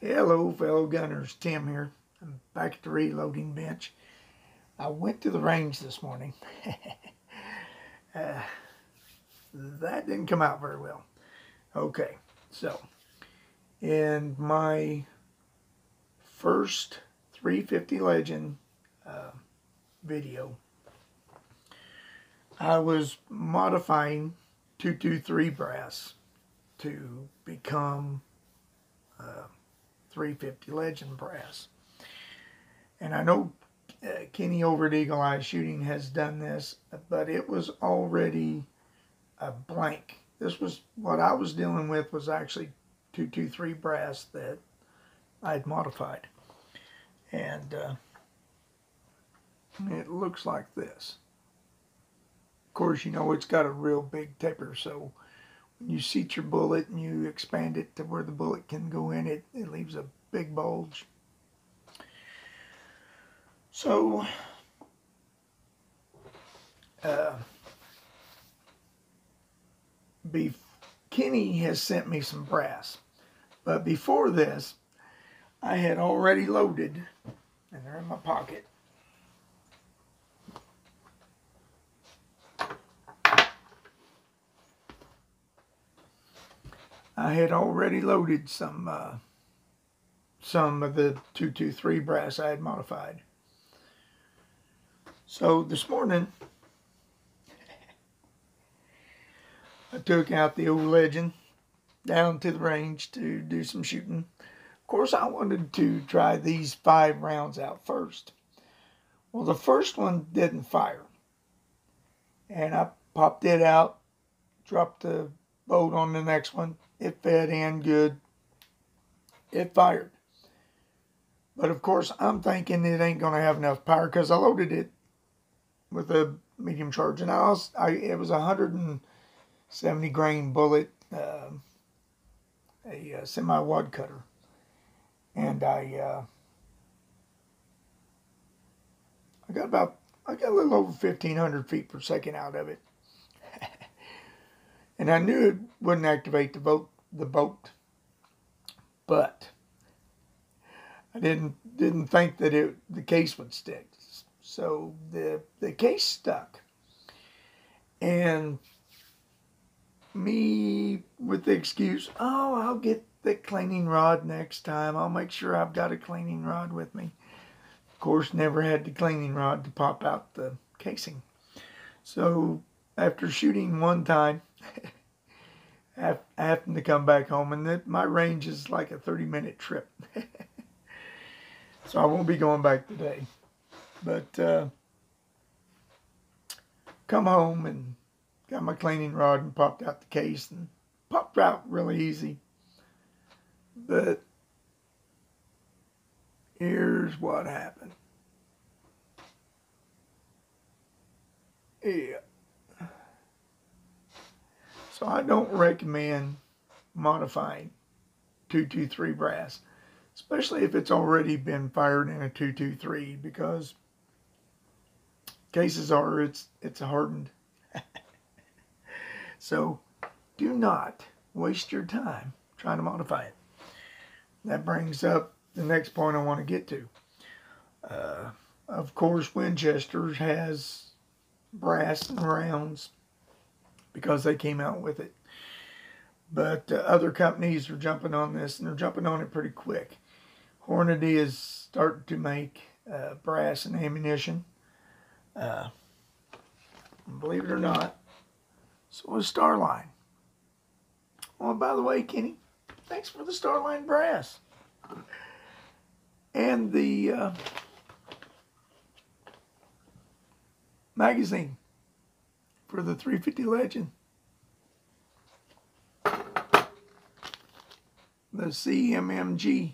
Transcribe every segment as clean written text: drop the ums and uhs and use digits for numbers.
Hello fellow gunners, Tim here. I'm back at the reloading bench. I went to the range this morning. That didn't come out very well. Okay, so in my first 350 Legend video, I was modifying 223 brass to become 350 Legend brass. And I know Kenny over at Eagle Eye Shooting has done this, but it was already a blank. This was what I was dealing with, was actually 223 brass that I had modified. And it looks like this. Of course, you know, it's got a real big taper, so when you seat your bullet and you expand it to where the bullet can go in, it leaves a big bulge. So, Kenny has sent me some brass, but before this, I had already loaded, and they're in my pocket. I had already loaded some of the 223 brass I had modified. So this morning, I took out the old Legend down to the range to do some shooting. Of course, I wanted to try these 5 rounds out first. Well, the first one didn't fire. And I popped it out, dropped the bolt on the next one. It fed in good. It fired. But of course, I'm thinking it ain't going to have enough power because I loaded it with a medium charge. And it was a 170 grain bullet, a semi-wad cutter. And I got a little over 1,500 feet per second out of it. And I knew it wouldn't activate the bolt, but I didn't think that the case would stick. So the case stuck, and me with the excuse, oh, I'll get the cleaning rod next time. I'll make sure I've got a cleaning rod with me. Of course, never had the cleaning rod to pop out the casing. So after shooting one time, I happened to come back home, and my range is like a 30-minute trip. So I won't be going back today. But come home and got my cleaning rod and popped out the case, and popped out really easy. But here's what happened. Yeah. So I don't recommend modifying 223 brass, especially if it's already been fired in a 223, because cases are, it's hardened. So do not waste your time trying to modify it. That brings up the next point I want to get to. Of course, Winchester has brass and rounds because they came out with it. But other companies are jumping on this, and they're jumping on it pretty quick. Hornady is starting to make brass and ammunition. Believe it or not, so is Starline. Oh, by the way, Kenny, thanks for the Starline brass. And the magazine for the 350 Legend. The CMMG.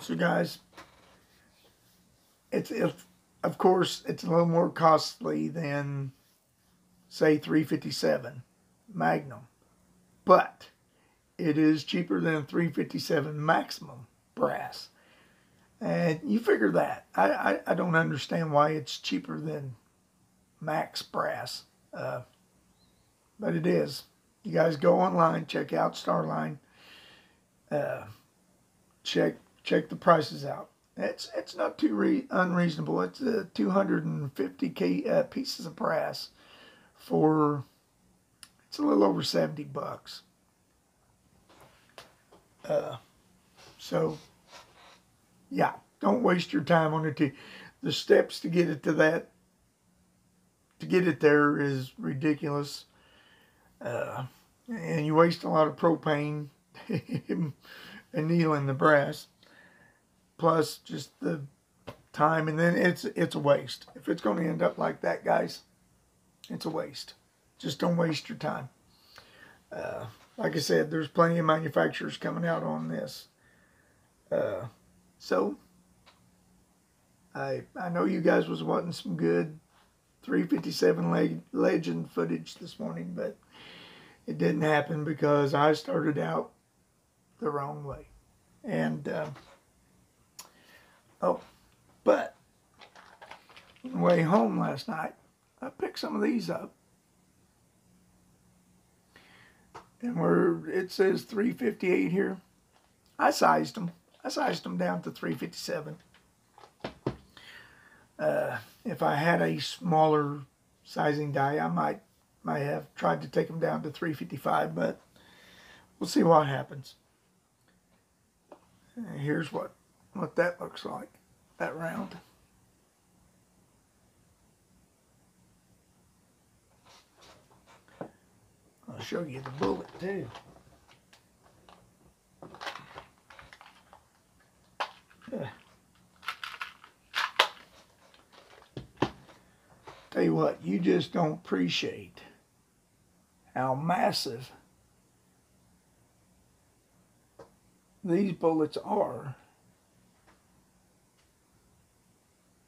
So guys, of course, it's a little more costly than, say, 357 Magnum, but it is cheaper than 357 Maximum brass. And you figure that. I don't understand why it's cheaper than Max brass, but it is. You guys go online, check out Starline. Check the prices out. It's not too unreasonable. It's 250 pieces of brass for, it's a little over $70. So yeah, don't waste your time on it. The steps to get it there is ridiculous, and you waste a lot of propane annealing the brass, plus just the time, and then it's a waste. If it's going to end up like that, guys, it's a waste. Just don't waste your time. Like I said, there's plenty of manufacturers coming out on this. So I know you guys was wanting some good 357 Legend footage this morning, but it didn't happen because I started out the wrong way. And but on the way home last night, I picked some of these up, and it says 358 here. I sized them down to 357. If I had a smaller sizing die, I might have tried to take them down to 355, but we'll see what happens. Here's what that looks like, that round. I'll show you the bullet too. Tell you what, you just don't appreciate how massive these bullets are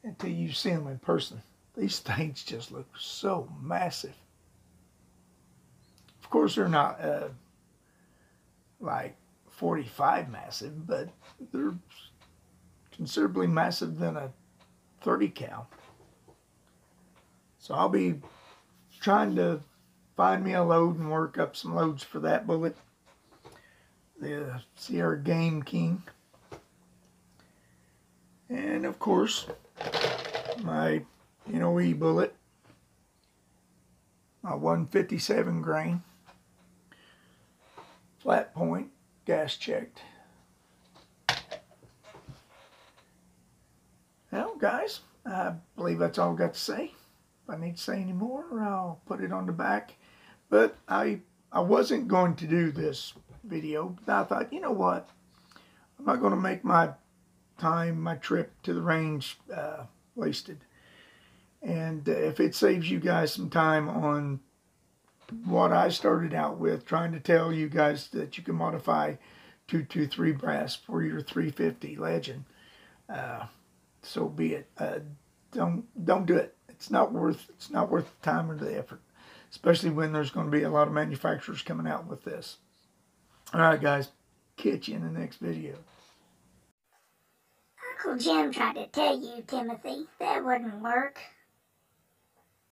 until you see them in person. These things just look so massive. Of course, they're not like 45 massive, but they're considerably massive than a 30 cal. So I'll be trying to find me a load and work up some loads for that bullet. The Sierra Game King. And of course, my NOE bullet. My 157 grain. Flat point, gas checked. Well, guys, I believe that's all I've got to say. If I need to say any more, I'll put it on the back. But I wasn't going to do this video, but I thought, you know what? I'm not going to make my trip to the range wasted. And if it saves you guys some time on what I started out with, trying to tell you guys that you can modify 223 brass for your 350 Legend, so be it. Don't do it. It's not worth the time or the effort, especially when there's going to be a lot of manufacturers coming out with this. All right, guys, catch you in the next video. Uncle Jim tried to tell you, Timothy, that wouldn't work.